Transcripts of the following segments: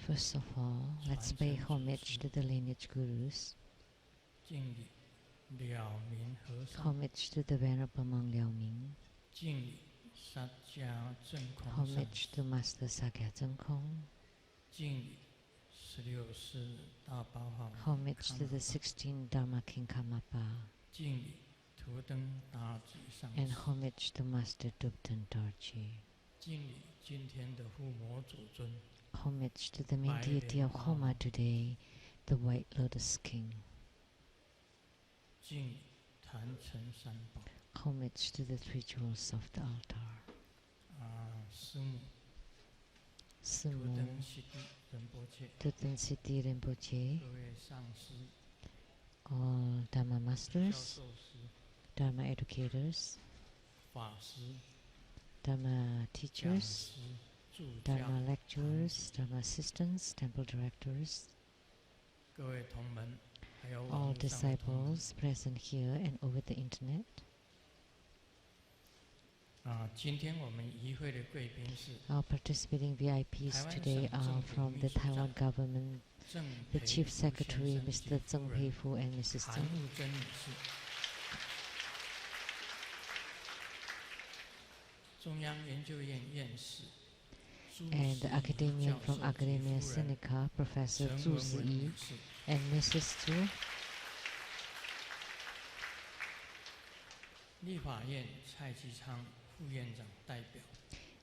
First of all, let's pay homage to the lineage gurus. Homage to the Venerable Monk Liao Ming. Homage to Master Sakya Zhengkong. Homage to the 16 Dharma King Karmapa. And homage to Master Dubten Dorji. Homage to the main deity of Homa today, the White Lotus King. Homage to the three jewels of the altar. Sumu, Duten Siddhi Rinpoche, all Dharma masters, Dharma educators, Dharma teachers, Dharma lecturers, Dharma assistants, temple directors, all disciples present here and over the internet. Our participating VIPs today are from the Taiwan government, the Chief Secretary, Mr. Zheng Peifu and Mrs. Zheng, and the academician from Academia Sinica, Professor Zhu Ziyi and Mrs. Zhu,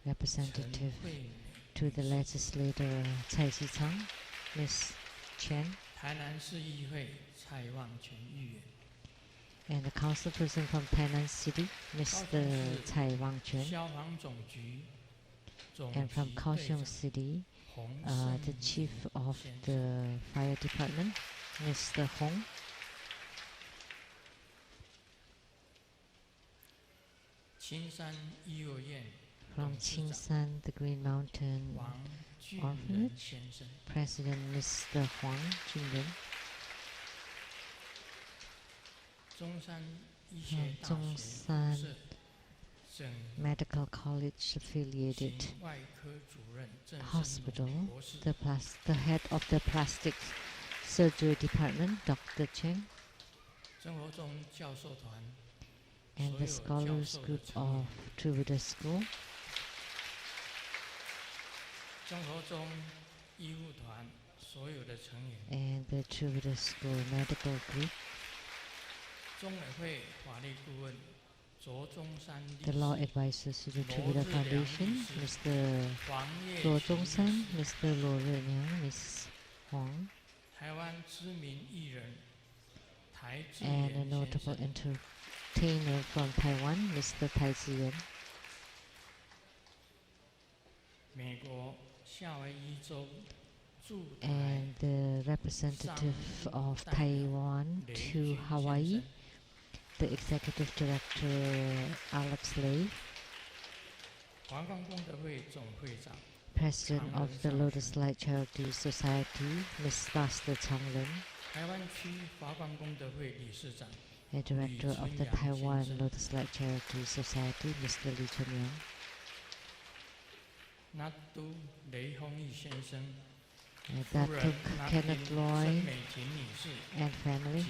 representative to the legislator Cai Jichang, Ms. Chen, and the councilperson from Tainan City, Mr. Cai Wangquan, and from Kaohsiung City, the chief of the fire department, Mr. Hong, from Qingshan, the Green Mountain Orphanage, President Mr. Huang Junren, from Zhongshan Medical College affiliated hospital, the head of the plastic surgery department, Dr. Cheng, and the scholars group of Triveda School, and the Triveda School medical group, the law advisors to the Triveda Foundation, Mr. Luo Zhongshan, Mr. Luo Renyang, Ms. Huang, and a notable entertainer from Taiwan, Mr. Tai Ziyan, and the representative of Taiwan to Hawaii, the Executive Director Alex Lay, President of the Lotus Light Charity Society, Ms. Master Chang Lin, and Director of the Taiwan Lotus Light Charity Society, Mr. Li Chunyang, Datuk Kenneth Loy and family,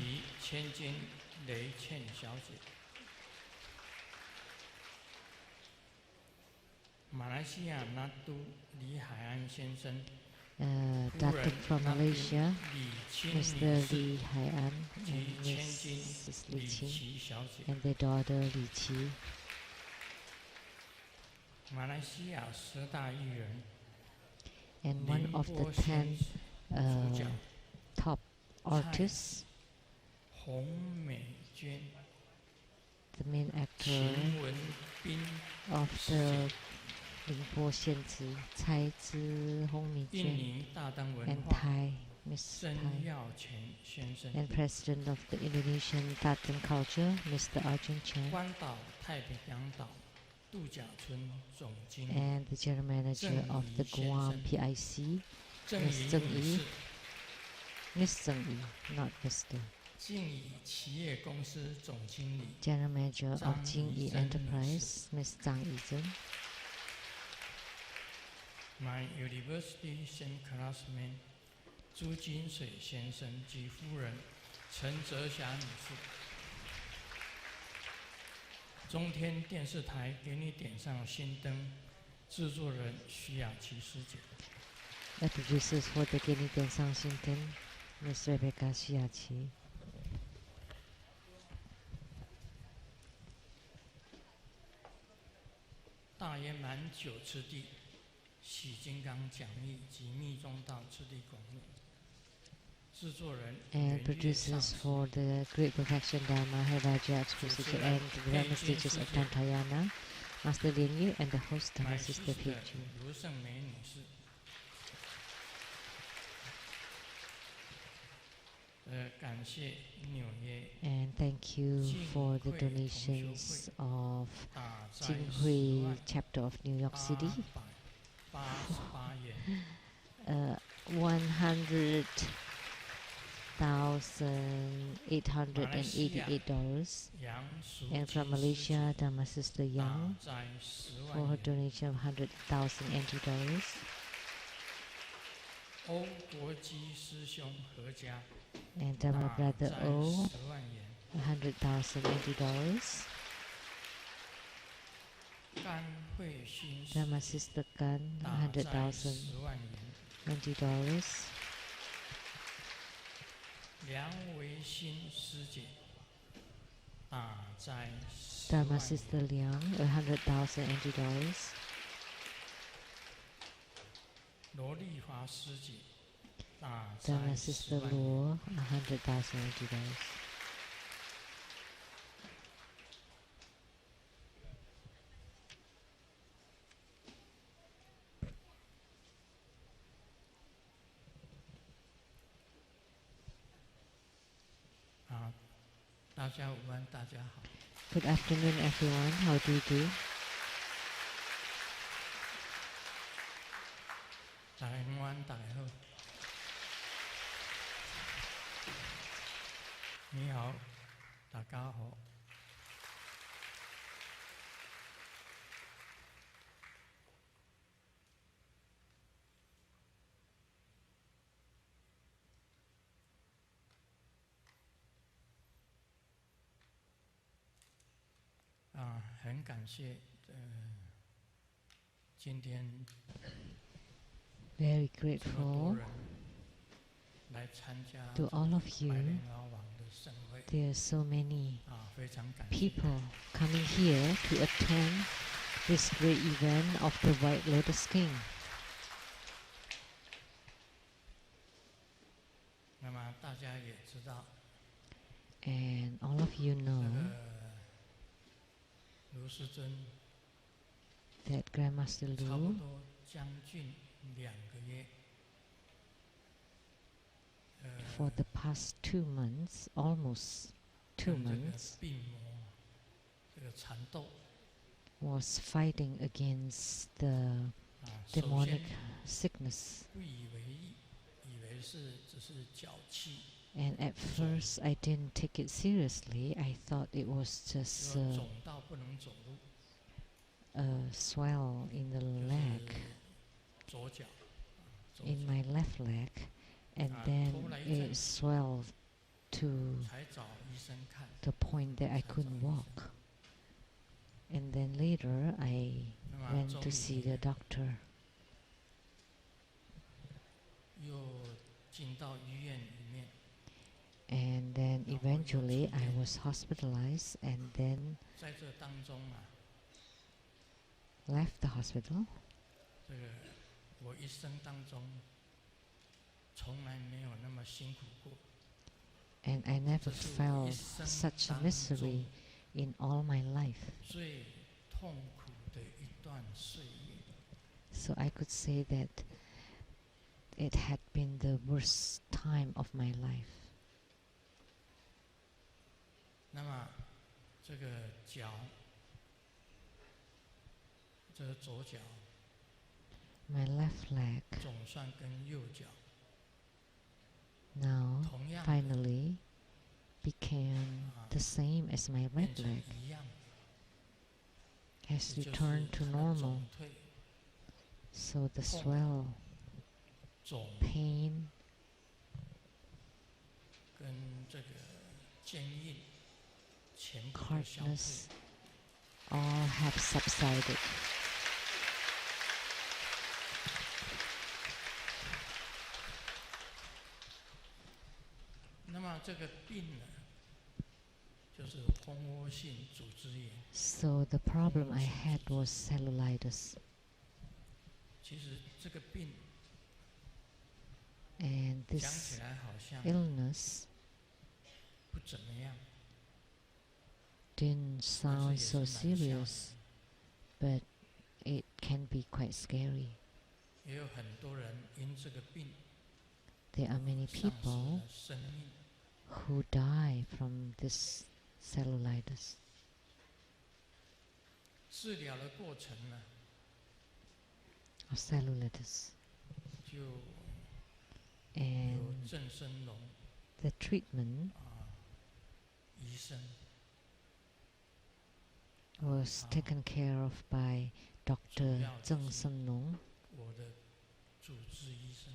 Datuk from Malaysia, Mr. Li Haian and Mrs. Li Qing, and their daughter Li Qi, and one of the 10 top artists, the main actor of the Ningbo Xianzi, Cai Zi, Hong Mi-jun, and Thai, Miss Thai, and President of the Indonesian Taten Culture, Mr. Arjun Chen, and the General Manager of the Guam PIC, Ms. Zheng Yi, Miss Zheng Yi, not Mr. General Manager of Jingyi Enterprise, Ms. Zhang Yizhen, My university same classmate 朱金水先生及夫人陈泽霞女士。中天电视台给你点上心灯，制作人徐雅琪师姐。The producers for the 给你点上心灯 Miss Rebecca Shiachi. 大圆满九次第喜金刚讲义及密宗道次第广论。制作人 And producers for the Great Perfection Dharma Heraja Exclusive and the Dharma Teachers of Tantayana, Master Lin Yu and the host Dharma Sister Piju. 卢胜梅女士。感谢纽约 And thank you for the donations of Jinghui chapter of New York City. 88元。$100,888. And from Malaysia, Dharma Sister Yang for her donation of $100,000 NT. 欧国基师兄何家 And Dharma Brother O, 10万元。$100,000 NT. 甘慧勋 Dharma Sister Gan, 100,000 10万元。NT. 梁维新师姐打在10 Dharma 万 Sister 元。 Liang, $100,000 NT. 罗丽华师姐打在 Dharma 10 Sister 万元。 Luo, $100,000 NT. 大家午安，大家好。 Good afternoon, everyone. How do you do? 大家午安，大家好。你好，大家好。很感谢今天 Very 这么多 grateful 人来参加 to all of 白 you. 莲老王的盛会 There are so many 非常感谢。 people coming here to attend this great event of the White Lotus King. 那么大家也知道， And all of you 这 know 个卢师尊 that Grandmaster 差不 Lu 多将近2个月， for the past 2 months, almost 2跟这个 months, 病魔这个缠斗 was fighting against the 首 demonic 先 sickness. 不以为意，以为只是脚气， And at first I didn't take it seriously. I thought it was just 肿到不能走路， a swell in the 就是 leg, 左脚，左 in 脚 my left leg, and then it swelled to 才找医生看， the point that I 才找 couldn't 医生 walk. And then later I 那么 went 终 to see the 于 doctor. 又进到医院里面， And then eventually I was hospitalized and then 在这当中left the hospital. 这个我一生当中从来没有那么辛苦过， And I never 这是我一 felt 生 such 当 misery 中 in all my life. 最痛苦的一段岁月。 So I could say that it had been the worst time of my life. 那么这个脚，这个左脚 My left leg 总算跟右脚 now 同样的 finally became the same as my 变 right 成 leg, 一样， has 也就是 returned to 它的 normal. 总退 So So the swell, 肿 pain, 跟这个坚硬全部都消退。 hardness, all have subsided. 那么这个病呢，就是蜂窝性组织炎。 So the problem I had was cellulitis. 其实这个病 And 讲 this 起来好像 illness 不怎么样， didn't 但是 sound 也 so 是蛮吓人 serious, but it can be quite scary. 也有很多人因这个病 There are many 丧失 people 了生命。 who die from this cellulitis. 治疗的过程呢， Of cellulitis. 就有 And 郑生龙 the treatment 医生， was taken care of by Dr. 主要就是 Zheng Senlong. 我的主治医生。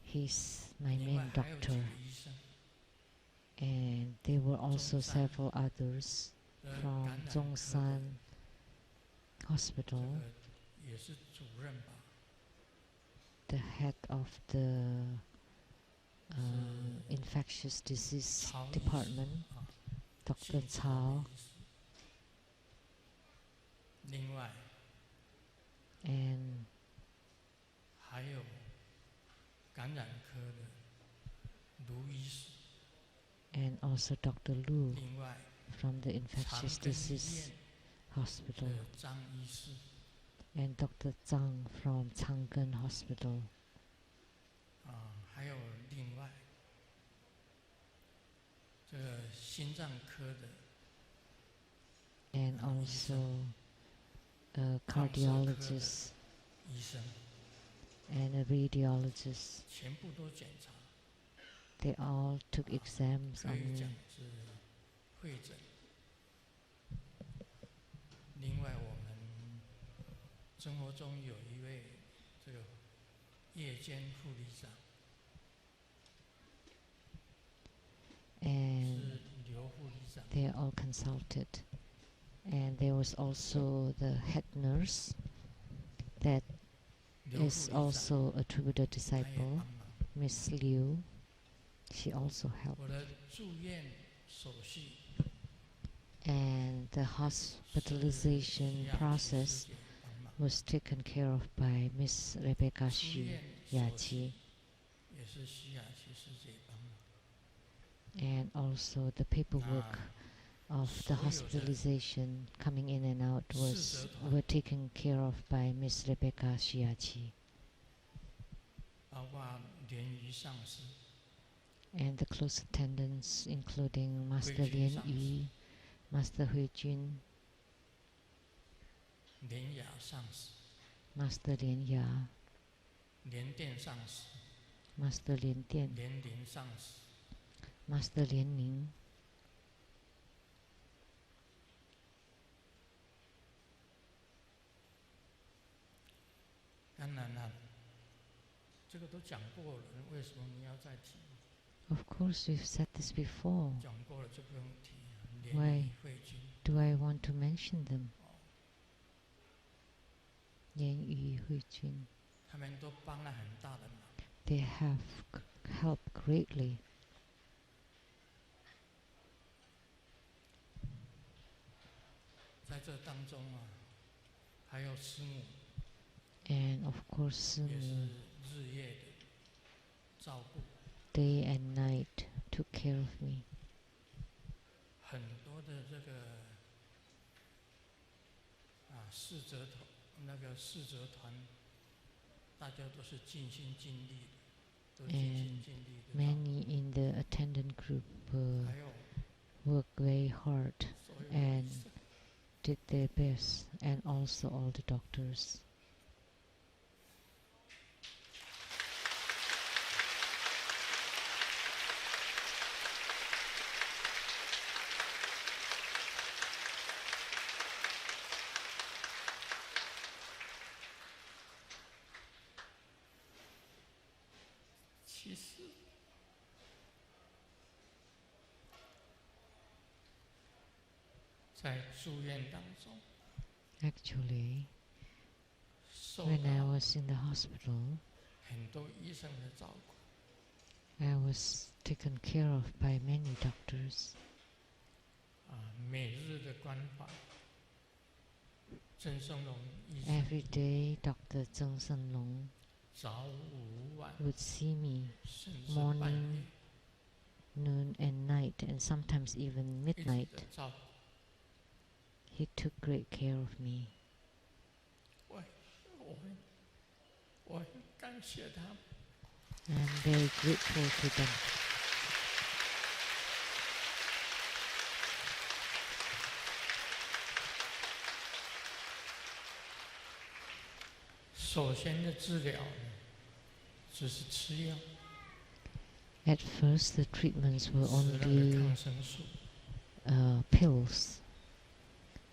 He's my 另外 main 还有几 doctor. 个医生， And there were also Zhongshan several others 感 from 染科的 Zhongshan 这 Hospital. 个也是主任吧， The head of the 是 infectious disease 曹医师 department, 啊， Dr. 姓曹 Cao. 的医师。另外 And 还有感染科的卢医师， and also Dr. Lu 另外 from the 长 infectious 庚医 disease 院 hospital, 的张医师， and Dr. Zhang from Changgen Hospital, 还有另外这个心脏科的 and also a cardiologist 医生， and a radiologist. 全部都检查， They all took exams 可 on 以 me. 讲是会诊。另外，我们生活中有一位这个夜间护理长， And 是刘护理长， they all consulted. And there was also the head nurse that 刘护 is 理长 also a Tribuddha 他也 disciple, 帮忙。 Miss Liu. She also helped. 我的住院手续 And the 是 hospitalization 徐雅琪 process 师姐帮忙， was taken care of by Miss Rebecca 出 Xu 院手续 Yachi. 也是徐雅琪师姐帮忙。 And also the paperwork 那 of the 所有的 hospitalization coming in and out 侍 was 者团 were taken care of by Miss Rebecca Shiachi. 包括联谊上师、 And the close attendants including Master Hui Jun Lian上 Yu, Master Hui Jun, 莲雅上师、 Master Lian Ya, 莲殿上师、 Master Lian Dian, 莲林上师， Master Lian Ning. 当然了，这个都讲过了，为什么你要再提？ Of course, we've said this before. 讲过了就不用提。 Why? 莲谊慧君， Do I want to mention them? Lian Yu, Hui Jun. 他们都帮了很大的忙。 They have helped greatly. 在这当中还有师母 And of course, 也是日夜的照顾， day and night took care of me. 很多的这个侍者团，那个侍者团，大家都是尽心尽力的，都尽心尽力的照顾。 Many in the attendant group 还有 worked very hard 所有的 and 医生 did their best, and also all the doctors. 其实在住院当中 Actually, 受 when I 到 was in the hospital, 很多医生的照顾， I was taken care of by many doctors. 每日的观法，郑生龙医生 Every day, Dr. Zheng Senlong 早午晚， would see me 甚至半 morning, 夜， noon and night, and sometimes even 一直 midnight. 的照顾。 He took great care of me. 我很感谢他。 I'm very grateful to them. 首先的治疗呢，只是吃药， At first, the treatments were 吃那个 only 抗生素， pills.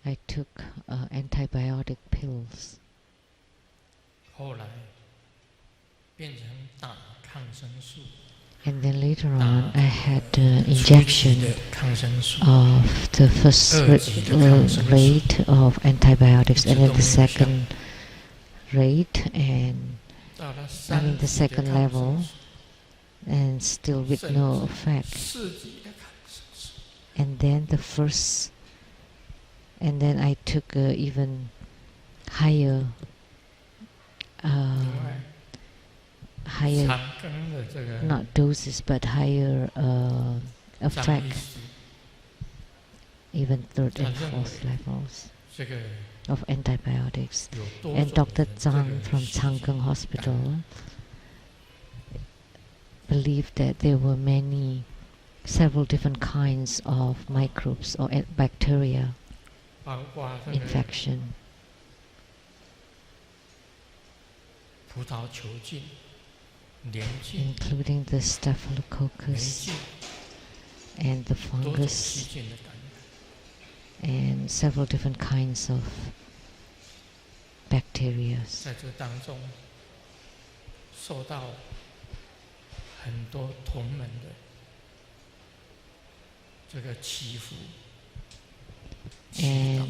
I took antibiotic pills. 后来变成打抗生素， And then later on, 打 I had 初级 injection 的抗生素， of the first rate of antibiotics, and then the second rate, and 到了 I mean 3 the 级的 second 抗生 level, 素， and still with no effect. 4级的抗生素， And then the first, and then I took even higher, 另外 higher 长庚的这个 not doses but higher 张医 effect, 师， even third and 他认为 fourth levels 这个 of antibiotics. 有多 And 种 Dr. 的这 Zhang 个 from 细菌 Chang'eng Hospital believed that there were several different kinds of microbes or bacteria 包括这个 infection, 葡萄球菌、黏菌、 including the 霉 staphylococcus 菌， and the 多种细 fungus 菌的感染。 and several different kinds of bacteria. 在这当中，受到很多同门的这个祈福、祈祷、 And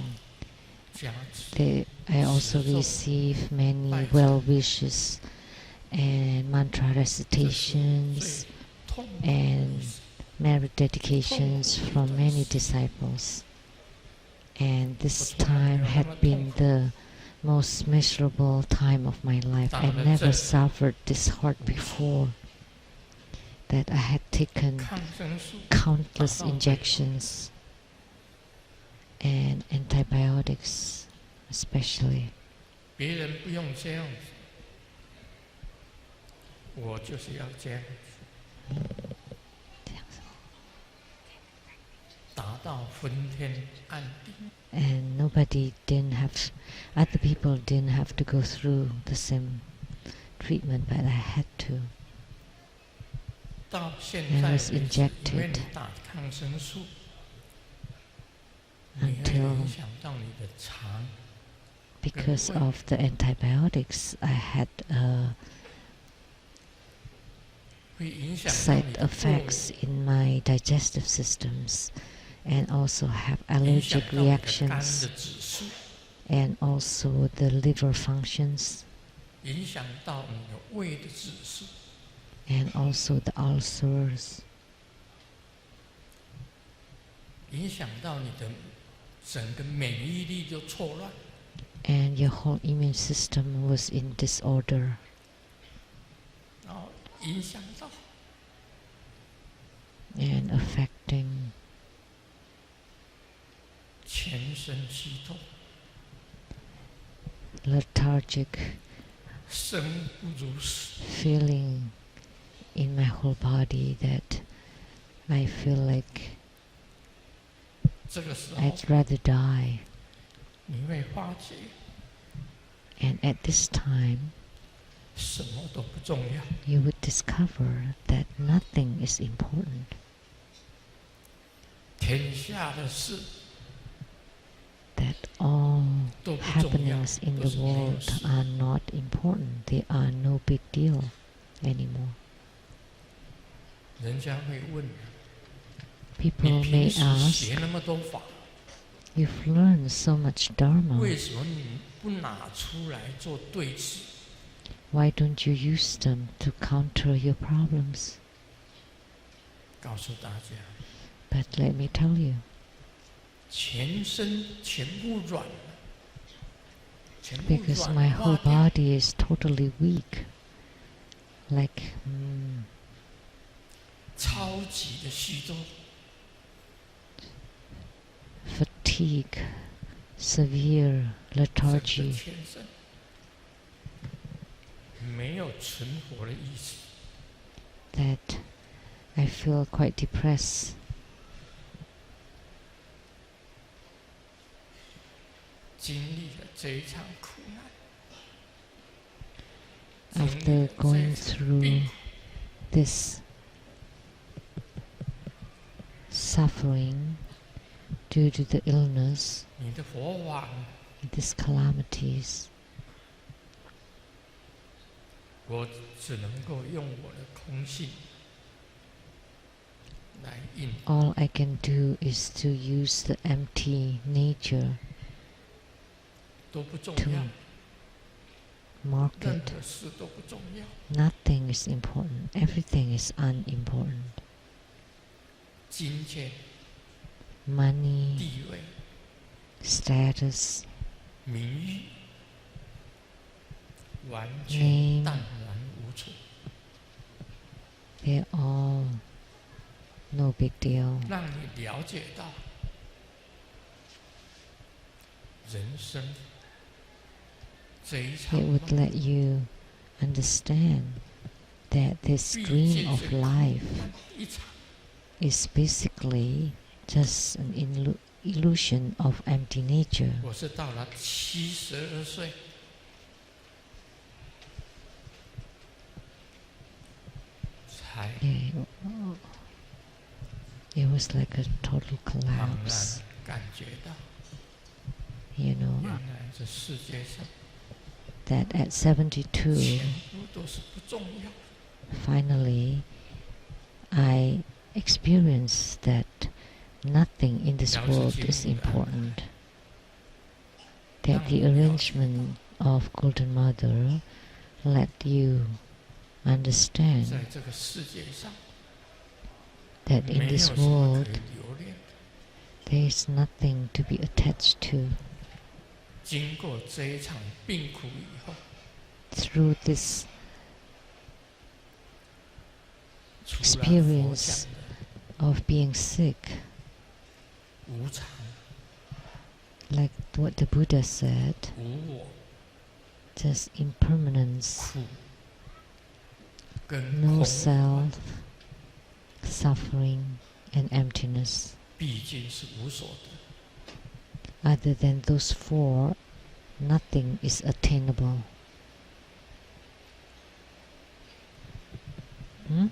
加持， I also receive many well wishes and mantra 这是最 recitations 痛苦的 and 一次 merit dedications from many disciples. And this time had been the most miserable time of my life. I never suffered this hard before. That I had taken 抗生素 countless injections and antibiotics, especially. 别人不用这样子，我就是要这样子，达到昏天暗地。 And other people didn't have to go through the same treatment, but I had to. 到现 I 在 was 为止，因为 injected 你打抗生素，你会 until 影响到你的肠， because of the antibiotics, I had 会影响到 side 你的过 effects 敏， in my digestive systems, and also have 影响 allergic 到你的肝 reactions, 的指数， and also the liver functions, 影响到你的胃的指数， and also the ulcers, 影响到你的整个免疫力就错乱， and your whole immune system was in disorder, 然后影响到 and affecting 全身系统， lethargic 生不如死， feeling in my whole body that I feel like 这个时候 I'd rather die. 你会发觉 And at this time, 什么都不重要， you would discover that nothing is important. 天下的事 That all 都不重要， happenings in 都 the 是没有 world 事。 are not important. They are no big deal anymore. 人家会问 People 你 may 平时 ask, 学那么多法， you've learned so much Dharma, 为什么你不拿出来做对治？ why don't you use them to counter your problems? 告诉大家， But let me tell you, 全身全部软了，全部 because 软 my 化 whole 掉， body is totally weak, like 超级的虚脱， fatigue, severe 整个 lethargy, 全身没有存活的意思。 that I feel quite depressed. 经历了这一场苦难， After going through this suffering due to the illness, 你的佛法， these calamities, 我只能够用我的空性来应。 all I can do is to use the empty nature 都不重 to 要， mark 任 it. 何事都不重要。 Nothing is important. Everything is unimportant. 金钱、 Money, 地位、 status, 名誉，完全 name, 淡然无处， they're all no big deal. 让你了解到人生这一场 It would 梦 let you understand that this 毕 dream 竟 of 是苦 life 难一场， is basically just an illusion of empty nature. 我是到了72岁，才 It was like a total 茫然 collapse. 感觉到， You know, 原来这世界上 that at 72, 全部都是不重要。 finally, I experienced that nothing in this world is important. That the arrangement of Golden Mother let you 在 understand 这个世界上， that 没 in 有 this 什么 world 可以留恋的。 there is nothing to be attached to. 经过这一场病苦以后， Through this 除了佛讲 experience 的 of being sick, 无常、 like what the Buddha said, 无我、 just impermanence, 苦跟 no 空， self, suffering, and emptiness. 毕竟是无所得。 Other than those four, nothing is attainable. Hmm?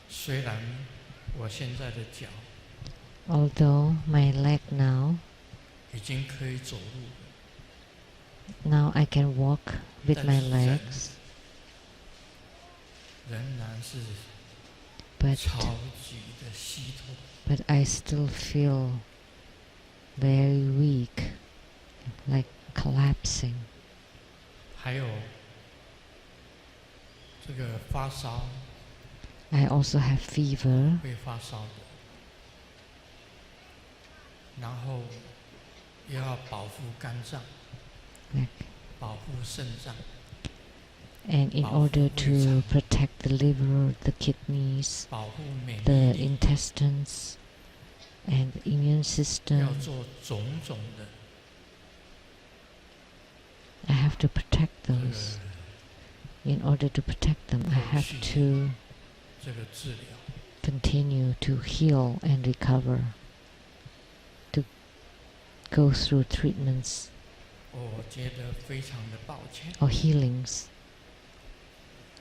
虽然我现在的脚 Although my leg now, 已经可以走路了， now I can walk with my 但是 legs, 仍然是 but 超级的虚脱。 but I still feel very weak, like collapsing. 还有这个发烧 I also have fever, 会发烧的，然后又要保护肝脏， like, 保护肾脏， and in order to protect the liver, the kidneys, 保护免疫 the 力， intestines, and the immune 要 system. 做种种的 I have to protect 这个 those. In order to protect them, I have to 这个治疗。 continue to heal and recover, to go through treatments 我觉得非常的抱歉， or healings.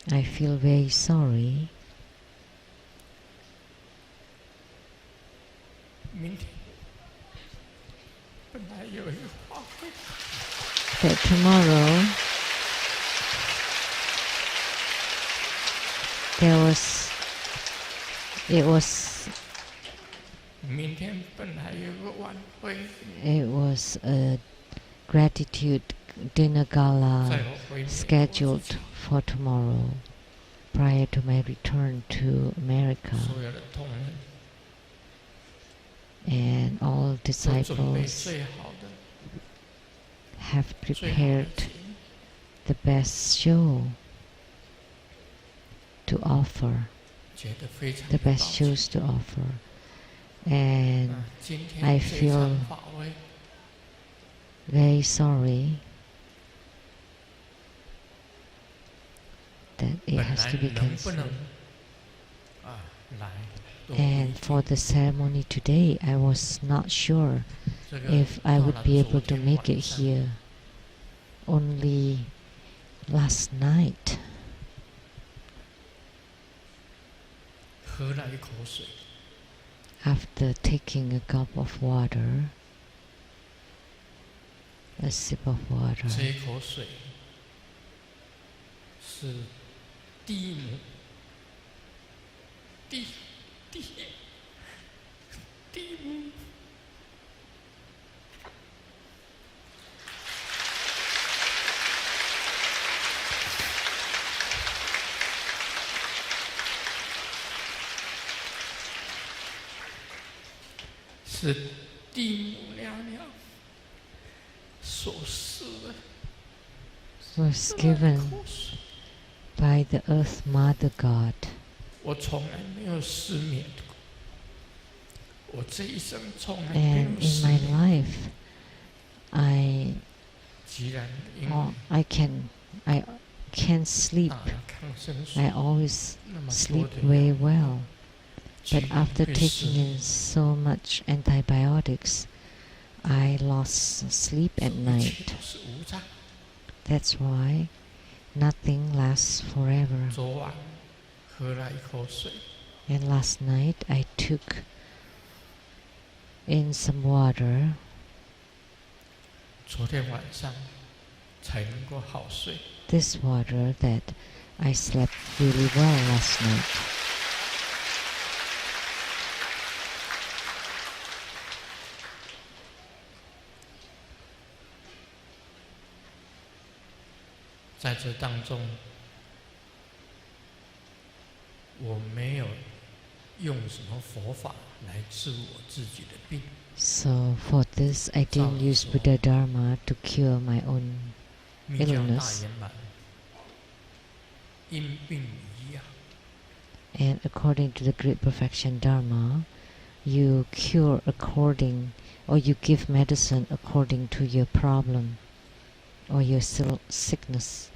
I feel very sorry 明天本来有一个法会， that tomorrow there was, it was, 明天本来有个晚会， it was a gratitude dinner gala 在我回美国之 scheduled 前， for tomorrow prior to my return to America, 所有的同仁 and all 都准备 disciples 最好的、 have 最好的 prepared 节目， the best show to offer, 觉得非常 the 的抱 best 歉。 shows to offer. And 今 I 天这 feel 场法会 very sorry that it 本 has 来 to be 能不能 cancelled. 来都不一 And 定 for the ceremony today, I was not sure 这个 if I 到 would 了 be 昨 able to 天 make 晚 it 上， here. Only last night, 喝了一口水， after taking a cup of water, a sip of water, 这一口水是地母地母是地母娘娘所赐的 was 喝了一 given 口水。 by the Earth Mother God. 我从来没有失眠过，我这一生从来没 And 有 in 失 my 眠。 life, I 既然因为 I can sleep. 打了抗生素 I always 那么多 sleep 的 very 药， well. 居 But 然 after 会失 taking 眠。 in so much antibiotics, I lost sleep at 一切 night. 都是无常。 That's why nothing lasts forever. 昨晚喝了一口水， And last night I took in some water. 昨天晚上才能够好睡。 This water that I slept really well last night. 在这当中，我没有用什么佛法来治我自己的病， So for this, I didn't use Buddha Dharma to cure my own 密教大 illness. 圆满，因病一样。 And according to the Great Perfection Dharma, you cure according, or you give medicine according to your problem or your sickness.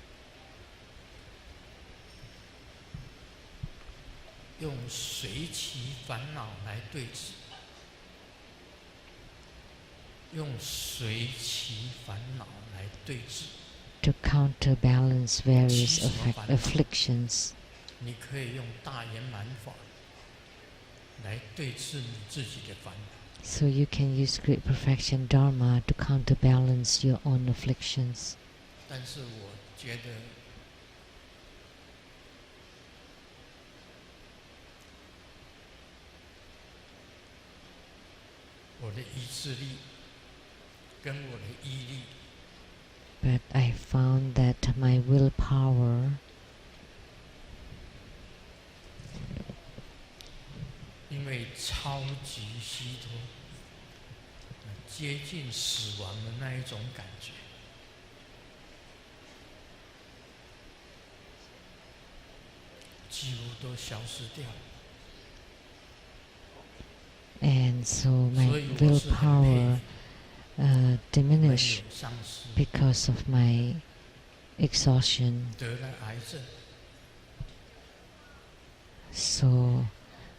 用随其烦恼来对治，用随其烦恼来对治。 To counterbalance various afflictions. 你可以用大圆满法来对治你自己的烦恼。 So you can use Great Perfection Dharma to counterbalance your own afflictions. 但是我觉得，我的意志力跟我的毅力， But I found that my willpower 因为超级虚脱，接近死亡的那一种感觉，几乎都消失掉了。 and so my 所以我是很 willpower 佩服 diminished 本有上师 because of my exhaustion. 得了癌症， So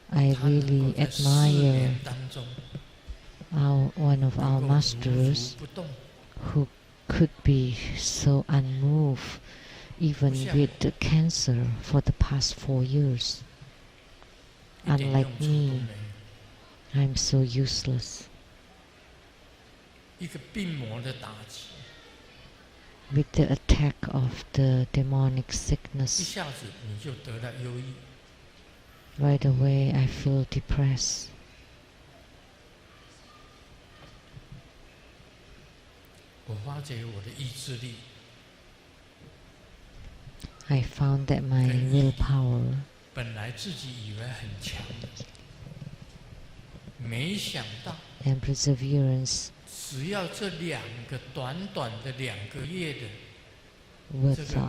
I 他能 really 够在4 admire 年当中 one of 能 our 够 masters 如如不动， who could be so unmoved even with the cancer for the past 4 years. 一点 Unlike 用处都 me, 没有。 I'm so useless. 一个病魔的打击， With the attack of the demonic 一 sickness, 下子你就得了忧郁， right away I feel depressed. I found that my willpower and perseverance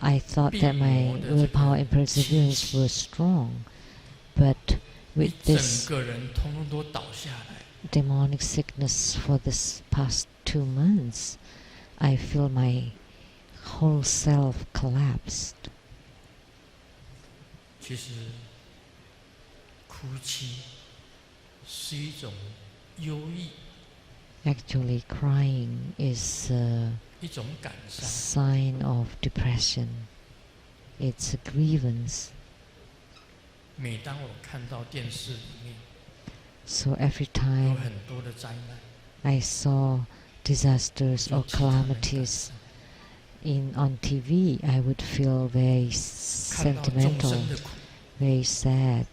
I thought that my willpower and perseverance were strong, but with this demonic sickness for this past 2 months, I feel my whole self collapsed. Actually, crying is a sign of depression. It's a grievance. So every time I saw disasters or calamities on TV, I would feel very sentimental, very sad.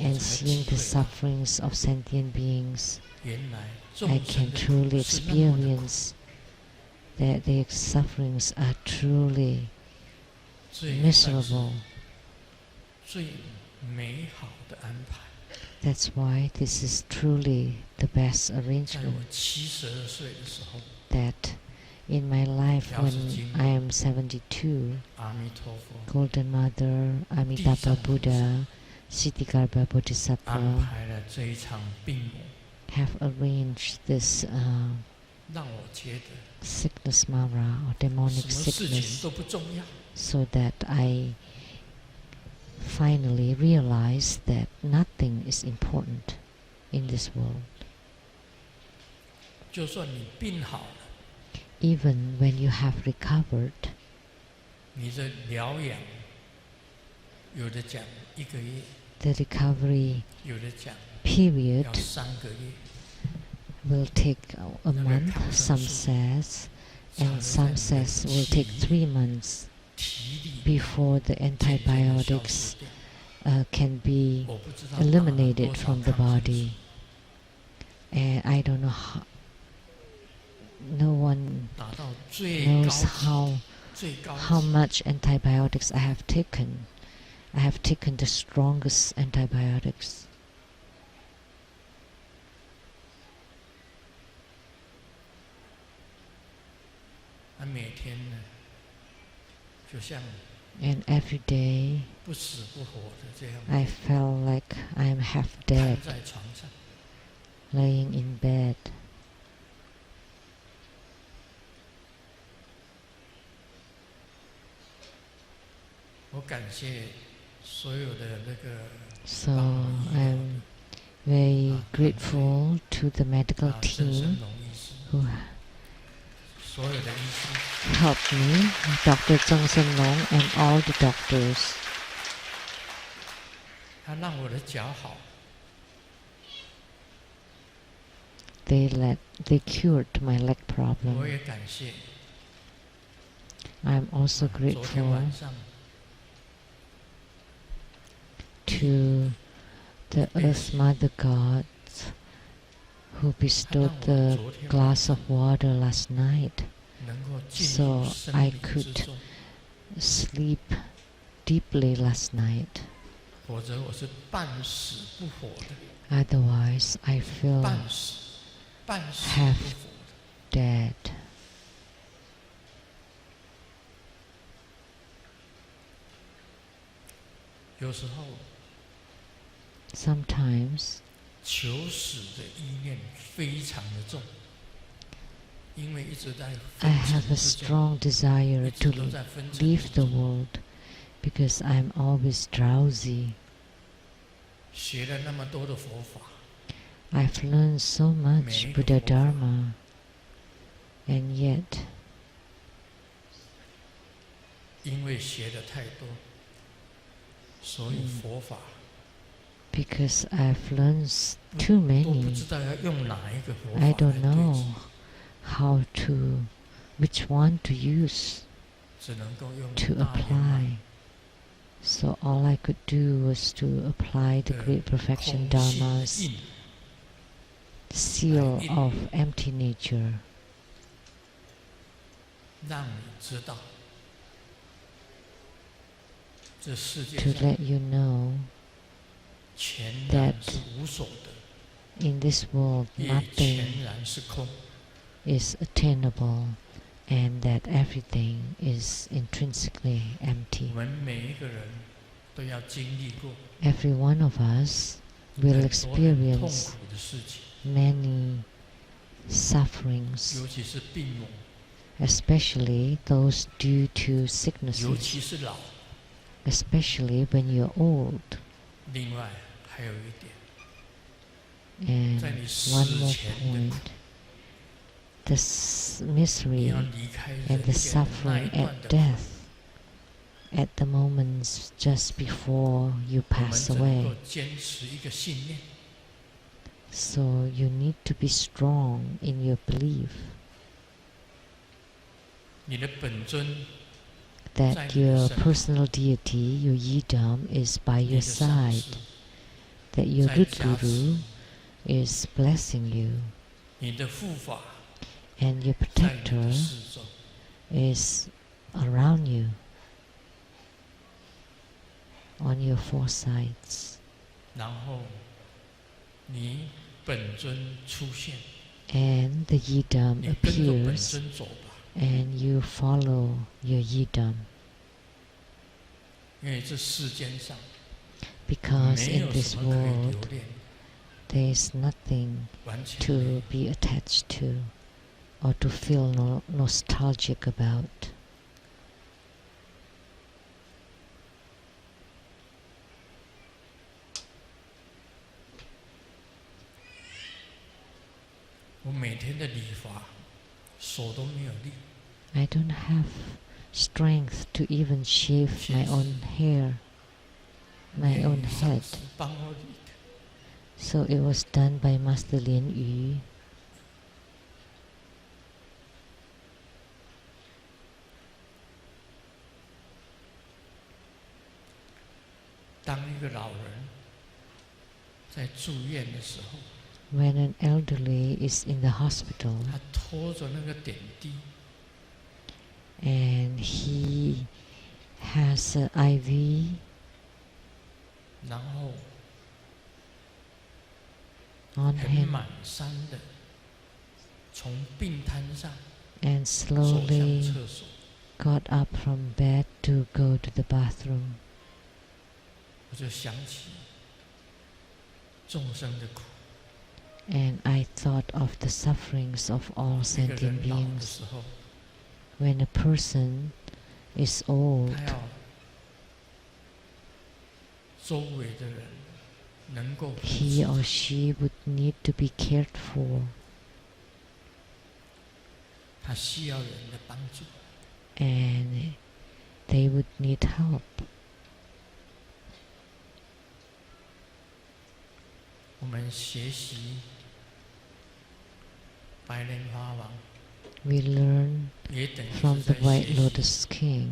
And seeing the sufferings of sentient beings, I can truly experience that their sufferings are truly miserable. That's why this is truly the best arrangement. That in my life, when I am 72, Golden Mother, Amitabha Buddha, Siddhikarma Bodhisattva have arranged this sickness mara or demonic sickness, so that I finally realized that nothing is important in this world. Even when you have recovered, the recovery period will take a month, some says, and some says will take 3 months before the antibiotics can be eliminated from the body. And I don't know how, no one knows how much antibiotics I have taken. I have taken the strongest antibiotics. And every day I felt like I am half dead, laying in bed. So I'm very grateful to the medical team who helped me, Dr. Dzogchen Long and all the doctors. They cured my leg problem. I'm also grateful to the Earth Mother Gods who bestowed the glass of water last night, so I could sleep deeply last night. Otherwise, I feel half dead. Sometimes I have a strong desire to leave the world because I'm always drowsy. I've learned so much Buddha Dharma, and yet because I've learned too many, I don't know which one to use, to apply. So all I could do was to apply the Great Perfection Dharma's seal of empty nature 让你知道，这世界 to 上 let you know 全 that 然是无所得， in this world 也 nothing 全然是空。 is attainable and that everything is intrinsically 我 empty. 们每一个人都要经历过 Every one of us 很 will 多很痛 experience 苦的事情， many sufferings, 尤其是病魔， especially those due to 尤 sicknesses, 其是老。 especially when you're old. 另外还有一点， And 在你 one 死 more 前的 point, 苦， the 你 misery 要离开 and 人 the 间的那 suffering 一段 at 的苦， death, at the moments just before you 我们 pass 只能够 away. 坚持一个信念， So you need to be strong in your belief 你的本尊 that 在你的 your 身旁， personal deity, your yidam, is by 你 your 的上师 side, that your 在 root 加持 guru is blessing you, 你的护法 and your 在你 protector 的四周， is around you on your four sides. 然后你本尊出现， And the yidam 你跟着本 appears 尊走吧， and you follow your yidam, 因为这世间上 because 没 in 有 this 什么可以 world 留恋， there is nothing 完全没 to 有。 be attached to or to feel nostalgic about. 我每天的理发，手都没有力， I don't have strength to even shave my own hair, my own 上 head. 师帮我理的。 So it was done by Master Lin Yu. 当一个老人在住院的时候， When an elderly is in the hospital 他拖着那个点滴， and he has an IV 然后 on 很 him 满山的从病榻上 and 走向 slowly 厕所， got up from bed to go to the bathroom. 我就想起众生的苦。 And I thought of the sufferings of all 一个 sentient 人老的 beings. 时候， When a person is old, 他要周围的人能够扶 he 持 or she would need to be cared for, 他需要人的帮助。 and they would need help. 我们学习白莲花王， We learn 也等于 from 是 the 在 White 学习 Lotus King.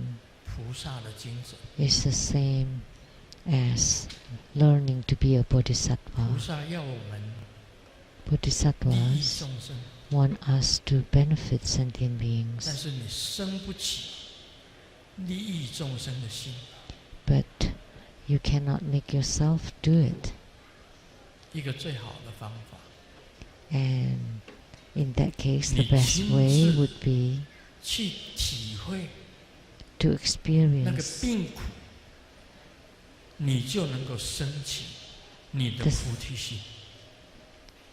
菩萨的精神。 It's the same as learning to be a 菩 bodhisattva. 萨要我们利益 Bodhisattvas 众生， want us to benefit sentient 但 beings, 是你生不起利益众生的心。 but you cannot make yourself do it. 一个最好的方法， And in that case, the 你 best 亲 way 自 would be 去体会 to 那个 experience 病苦，你就能够升起你的 This- 菩提心。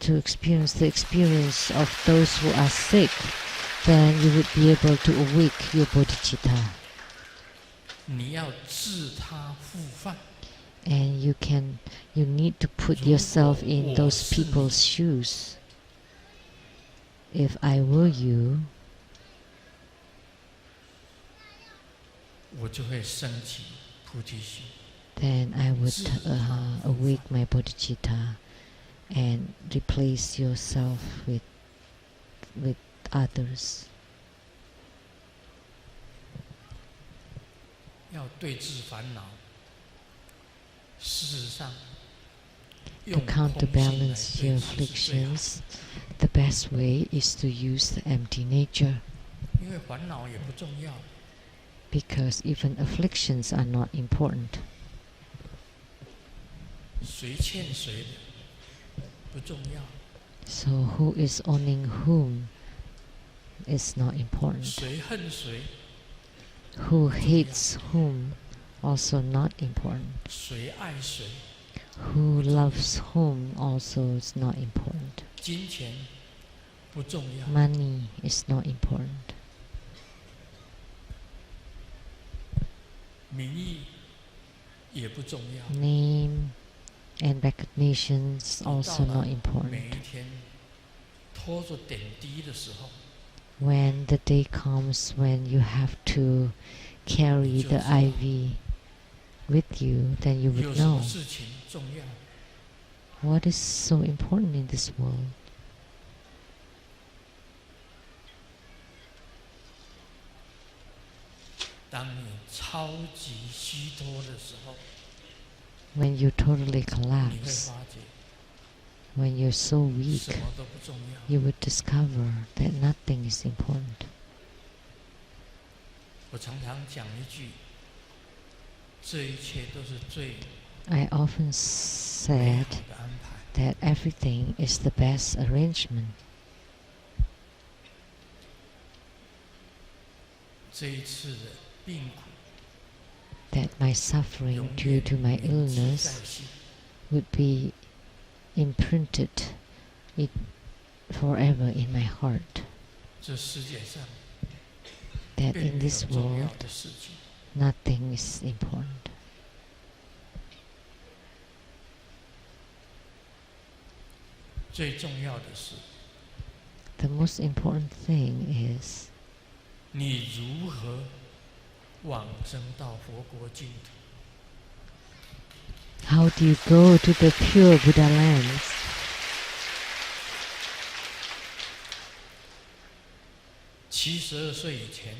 to experience the experience of those who are sick, then you would be able to awake your bodhicitta. 你要治他复犯， And you need to put yourself in those people's shoes. If I were you, 我就会升起菩提心。 then I would awake my bodhicitta and replace yourself with others. 要对治烦恼，事实上， To 用空性来 counterbalance 对 your 治是最好的， afflictions, the best way is to use the empty nature, 因为烦恼也不重要， because even afflictions are not important. 谁欠谁的不重要， So who is owning whom is not important. 谁恨谁 Who hates whom also not important. 谁爱谁， Who loves whom also is not important. 金钱不重要， Money is not important. 名义也不重要， Name and recognitions 一到 also 了 not 每 important. 一天拖着点滴的时候， When the day comes when you have to carry the IV with you, then you 有 would 什么 know 事情重要？ what is so important in this world. 当你超级虚脱的时候， When you totally 你会 collapse, 发觉 when you're so weak, 什么都不重要。 you would discover that nothing is important. 我常常讲一句，这一切都是最 I often 美 said 好的安排。 that everything is the best arrangement. 这一次的病苦 That my suffering 永 due 远 to my 铭记在 illness 心， would be imprinted it forever in my heart. 这世界上 That 并 in 没有 this 重要 world 的事情。 nothing is important. 最重要的是， The most important thing is 你如何往生到佛国净土。 how do you go to the pure Buddha lands? 72岁以前，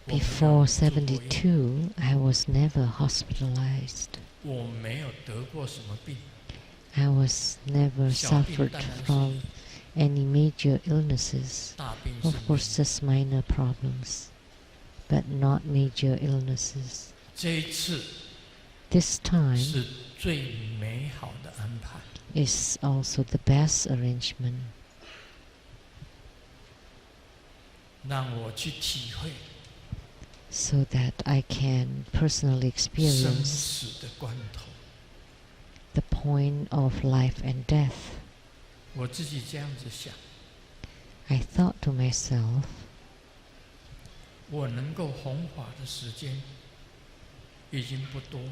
我没有 Before 住过院， 72, I was never hospitalized. 我没有得过什么病， I was never 小病 suffered 当然是 from any major illnesses. 大病是 Of course, 没有。 just minor problems, but not major illnesses. 这一次 This time 是最美好的安排。 is also the best arrangement. 让我去体会 So that I can personally 生 experience 死的关头。 the point of life and death. 我自己这样子想， I thought to myself, 我能够弘法的时间已经不多了。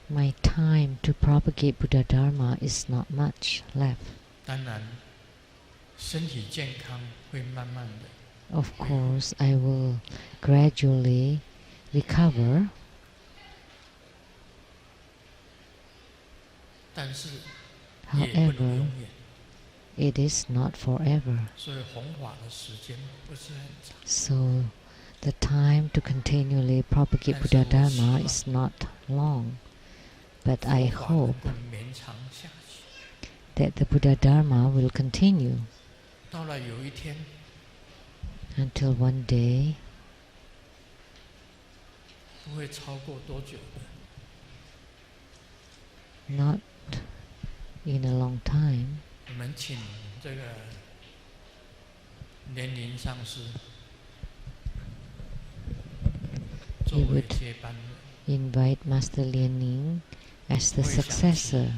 my time to propagate Buddha Dharma is not much left. 当然，身体健康会慢慢的， Of course, I will gradually recover, 但是也不能 however, 永远。 it is not forever. 所以弘法的时间不是很长。 So, the time to continually propagate Buddha Dharma is not long. But I 佛法能 hope 够绵长下去。 that the Buddha Dharma will continue 到了有一天， until one day, 不会超过多久的， not in a long time, 我们请这个年龄上师作 He 为 would 接班人。 invite Master Lianing as the 我也想请 successor.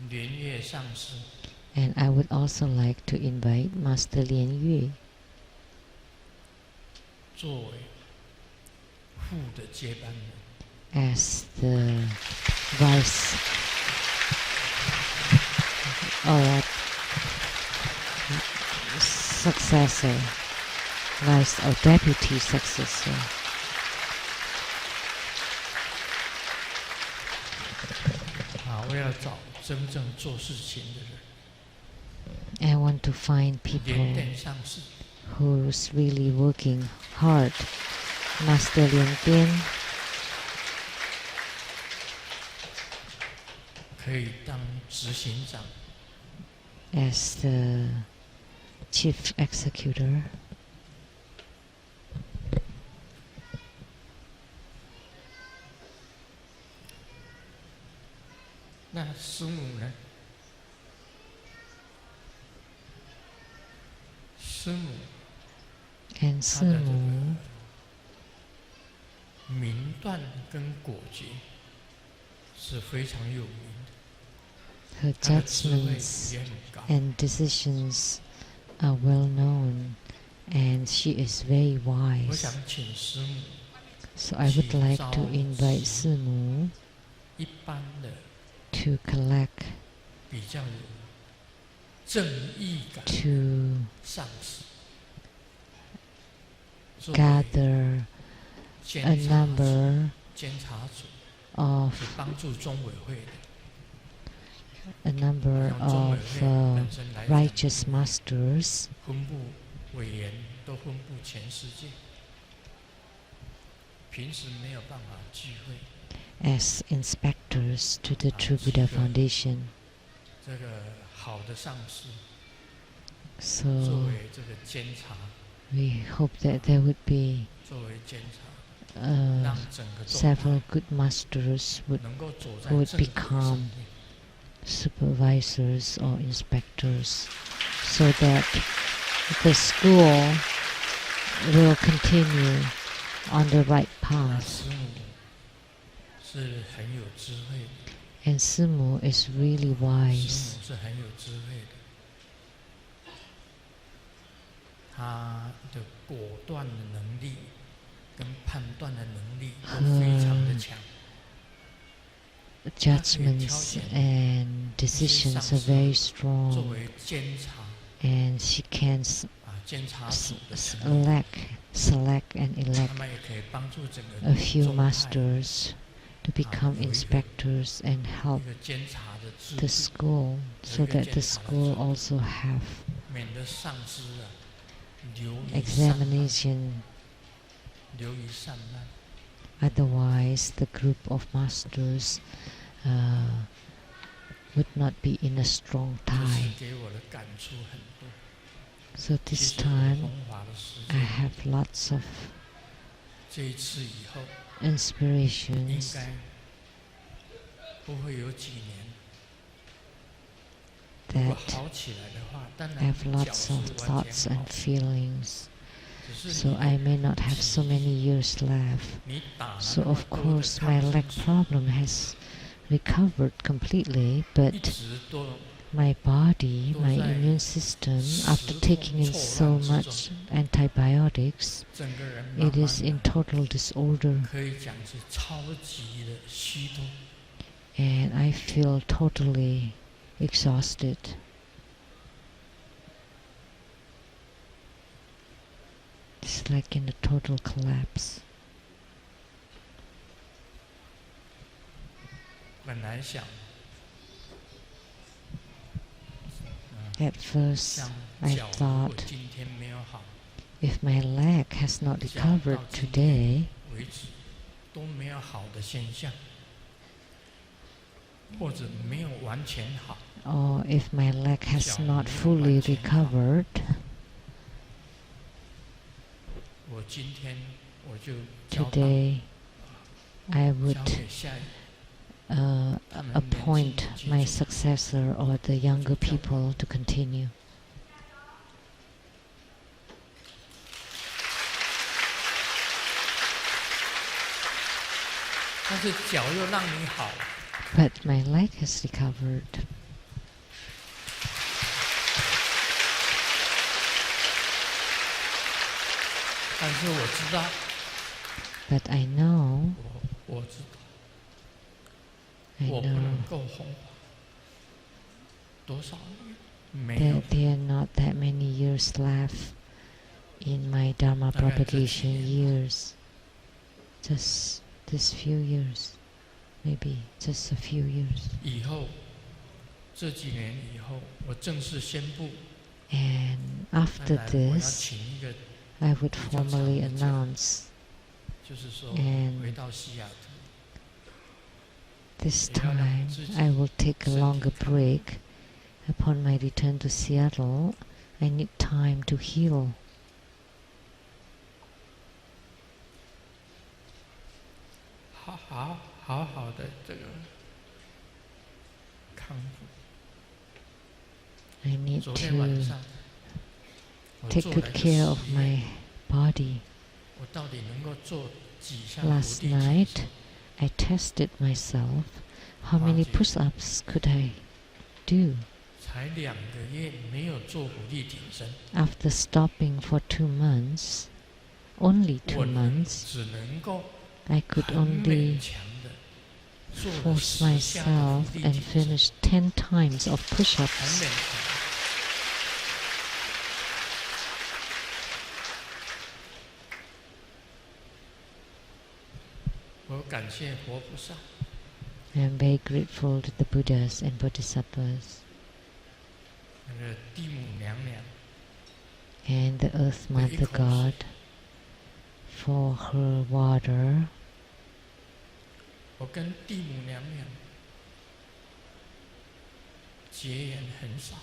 莲月上师 And I would also like to invite Master Lian Yue 作为副的接班人。 as the vice or successor, vice or deputy successor. 我要找真正做事情的人。 I want to find 莲 people 殿上师 who's really working hard Master Lian Bian 可以当执行长， as the chief executor. 那师母呢？师母 And 她的这 Simu, 个明断跟果决是非常有名的， her 她的智慧 judgments 也很高。 and decisions are well known, and she is very 我 wise. 想请师母 So I would like to invite Simu 一般的 to collect, 比较有正义感 to 上司，作为 gather 监 a 察 number 监察组 of 是帮助中委会的。 a number 用中委 of 会本身来讲， righteous masters 分部委员都分布全世界，平时没有办法聚会。 as inspectors to the True Buddha Foundation. 这个好的上司 So 作为这个监察， we hope that there would be 作为监察， uh, 让整个宗 several 派 good masters would 能够走在 would 正轨上 become 面。 supervisors or inspectors, so that the school will continue on the right 那 path. 师母是很有智慧的， And Simu is really 师 wise. 母是很有智慧的，她的果断的能力跟判断的能力都非常的强。 Judgments and decisions are very 作 strong, 为监察 and she can 监察组的成员， select and 他 elect 们也可以帮助整个 a few 宗派 masters to become inspectors and help 一个监察的制 the 度， school, so that the school also have 免得上司流于散漫， examination. 流于散漫。 Otherwise, the group of masters would not be in a strong 这次 tie. 给我的感触很多。 So 其 this 实我 time, 风华的时 I 间， have lots of 这一次以后，应 inspirations. 该不会有几年。如果 That 好起来的话，当 I 然 have 脚 lots 是 of 完 thoughts 全好 and，feelings. 只是 So I may not have so many years left. 你打了 So 那么 of 多的 course my 抗 leg 生素， problem has recovered completely, 一 but 直都 my body, my 都在 immune system, after 时空 taking in 错 so 乱之中， much antibiotics, 整个人 it 慢 is 慢 in 的 total disorder, 可以讲是超级的虚脱。 and I feel totally exhausted. It's like in a total collapse. 本来想， At first, 像 I 脚如果 thought 今天没有好， if my leg has not 脚 recovered 到今 today, 天为止都没有好的现象，或者没有完全好， or if my leg has 脚 not 没有 fully 完全好， recovered, 我今天我就交棒， today I 交 would 给下一 他们年轻 appoint 的继 my 承。 successor or the younger people to continue. 但是脚又让你好， But my leg has recovered. 但是我知道， But I know, 我知道， I 我不能 know 够弘法多少年，没有 that there are not that many years left in my Dharma 大概这几 propagation 年 years. Just this few years. Maybe just a few years. 以后这几年以后，我正式宣布， And 当 after 然我要 this, 请一个 I would 比较长 formally 的假， announce 就是说 And 回到西雅图， this time I will take a longer break. Upon my return to Seattle, I need time to heal. 好好的这个康复。 I need 昨天晚 to 上我 take 做 good 了一个 care of 实验， my body. 我到底能够做几项 Last 伏地挺 night, 身？ I tested myself. How many 发觉 push-ups could I do? 才2个月没有做伏地挺身， After stopping for 2 months, only 2我months, 只能够 I could 很勉 only 强的做了 force 10下的 myself 伏地 and 挺身， finish 10 times of 很 push-ups. 勉强。我感谢活菩萨， I am very grateful to the Buddhas and Bodhisattvas 那个地母娘娘 and the Earth Mother God for her water. 我跟地母娘娘结缘很少，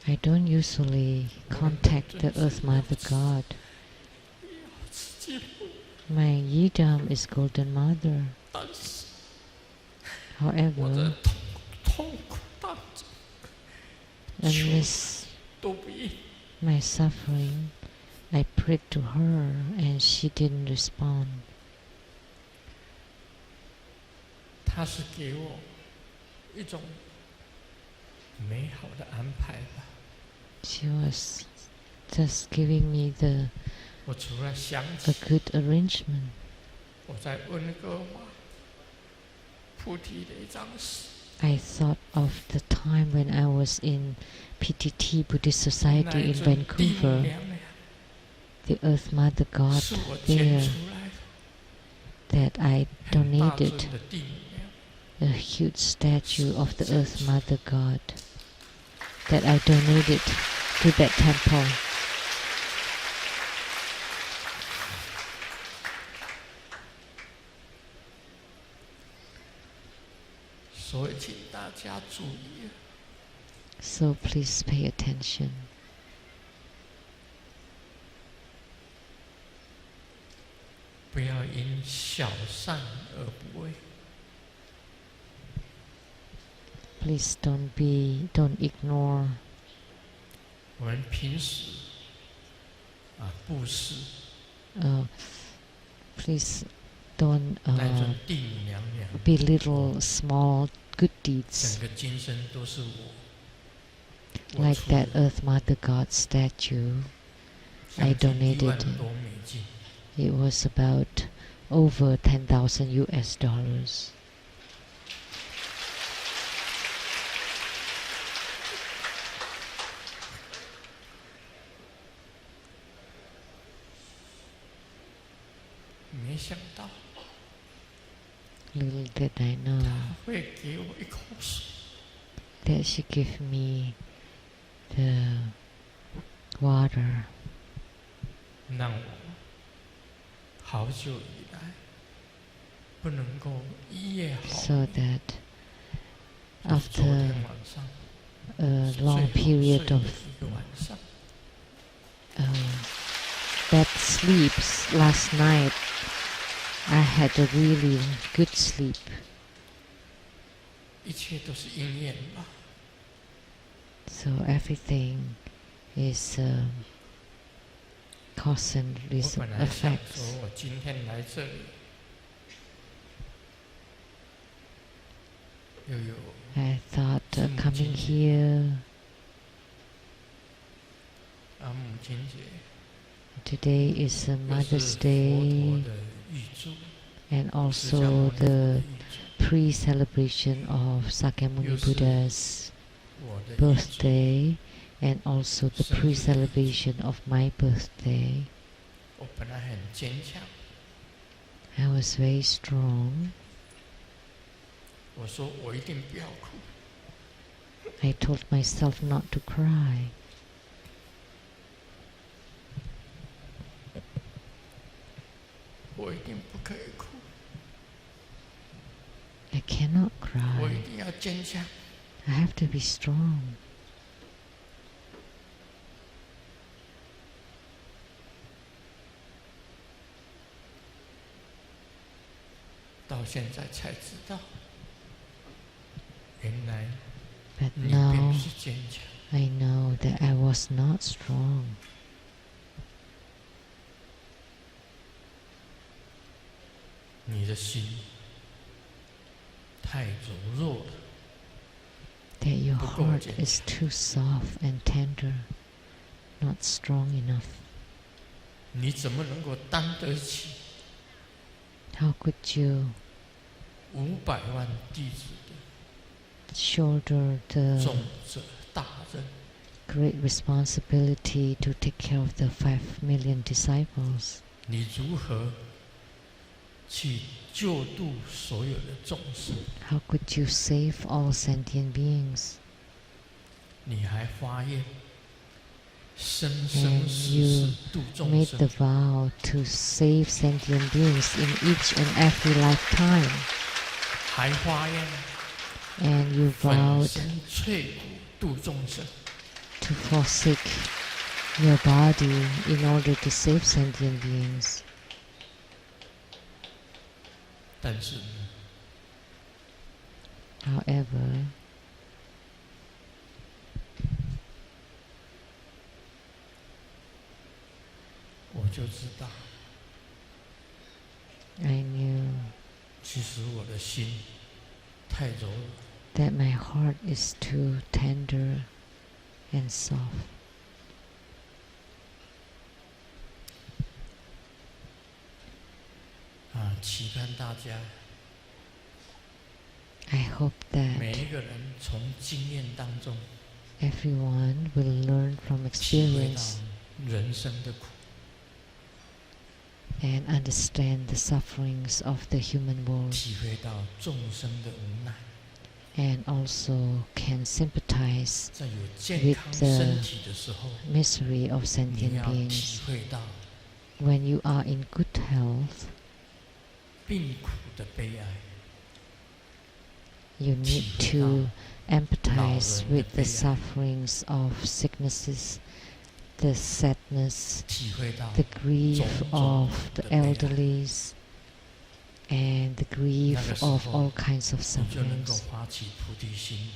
I don't usually contact the Earth Mother God. 吃芥末， My yidam is Golden Mother. 但是我 However, 的痛苦当中 amidst 都不应。 my suffering, I prayed to her and she didn't respond. 他是给我一种美好的安排吧。 She was just giving me 我除了想 a 起 good arrangement. 我在温哥华菩提的一张纸， I thought of the time when I was in PTT Buddhist 那 Society 一 in 尊地母 Vancouver. 娘娘 The Earth Mother God 是我捐 there 出来的， that I 很大尊 donated 的地母娘， a huge statue of the Earth Mother God that I donated to that temple. 所以请大家注意， So please pay attention. 不要因小善而不为。 Please don't ignore. 我们平时布施， Please don't 那尊地母娘娘， belittle small good 整 deeds 个今生都是我 like 出的 that Earth Mother God statue. 将 I 近1 donated 万多美金。 It was about over $10,000 US. 没想到 Little did I know 他会给我一口水， that she gave me the water 让我好久以来不能够一夜好 so 眠。 that 昨 after 天晚上 a 是 long 最好 period 睡的 of 一个晚上， bad sleeps last night, I had a really good sleep. 一切都是因缘吧。 So everything is cause and 我 reason 本来想 effects. 说，我今天来这里，又有 I thought Some coming change. here 母亲节， today is a 又是 Mother's 佛陀 Day 的预祝， and 释迦 also 牟尼佛的 the 预祝， pre-celebration of Sakyamuni Yes, Buddha's 我的预祝。 birthday and also the 生日的预祝。 pre-celebration of my birthday. 我本来很坚强， I was very strong. 我说我一定不要哭。 I told myself not to cry. cannot 我 cry. 一定要坚强。 I have to be strong. 到现在才知道，原来 But 你并 now 不是坚强， I know that I was not strong. 你的心太柔弱了， That your 不够 heart 坚 is 强。 too soft and tender, not strong enough. 你怎么能够担得起 How could you 500万弟子的 shoulder the 重责大任？ great responsibility to take care of the 5 million disciples? 你如何去救度所有的众生？ How could you save all sentient beings? 你还发愿生 And 生世 you 世度众 made 生 the， vow to save sentient beings in each and every lifetime. 还发愿 And you 粉 vowed 身碎骨度众生。 to forsake your body in order to save sentient beings. 但是 However, 我就知道， I knew 其实我的心太柔了， that my heart is too tender and soft. 期盼大家 I hope 每 that 一个人从经验当中 everyone will learn from 体会到 experience 人生的苦， and understand the sufferings of the human world, 体会到众生的无奈。 and also can sympathize 在有健 with 康 the 身体的时候， misery of 你 sentient 要 beings. 体会到 When you are in good health, 病苦的悲哀， you need 体会到 to empathize 老人的 with the 悲哀。 sufferings of sicknesses, the sadness, 体会到 the grief 种种 of the 的悲哀， elderlies, and the grief 那个时 of 候 all kinds of 你就能够 sufferings. 发起菩提心。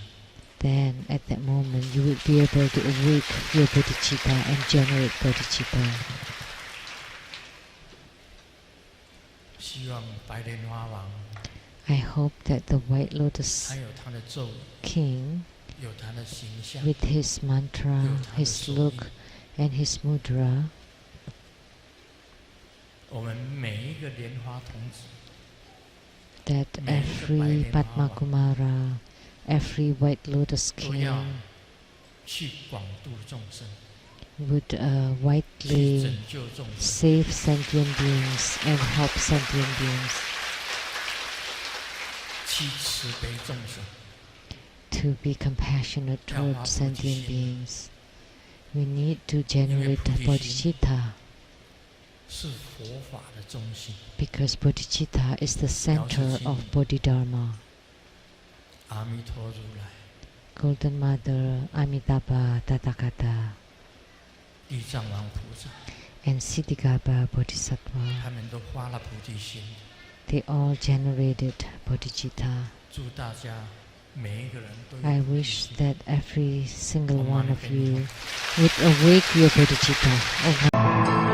Then at that moment you will be able to awake your bodhicitta and generate bodhicitta. 希望白莲花王 I hope that the White Lotus 还有他的咒语， King, 有他的形象， with his mantra, 有他的 his 手 look, 艺， and his mudra, 我们每一个莲花童子 that 每一个白 every 莲花 Padma 王 Kumara, every White Lotus 都要 King 去广度众生， would 去 widely 拯救众生， save sentient beings and help sentient beings, 去慈悲众生。 to be compassionate 要发 toward 菩提 sentient 心， beings. We need to generate 菩提心 bodhicitta 是佛法的中心。 because bodhicitta is the center 心 of Bodhidharma. 阿弥陀如来、 Golden Mother, Amitabha Tathagata, 地藏王菩萨， and Siddhigarbha Bodhisattva, 他们都发了菩提心。 they all generated bodhicitta. 祝大家每一个人都有 I 菩提 wish 心。 that every single Om one Mani of Padme you Hum. would awake your bodhicitta. Om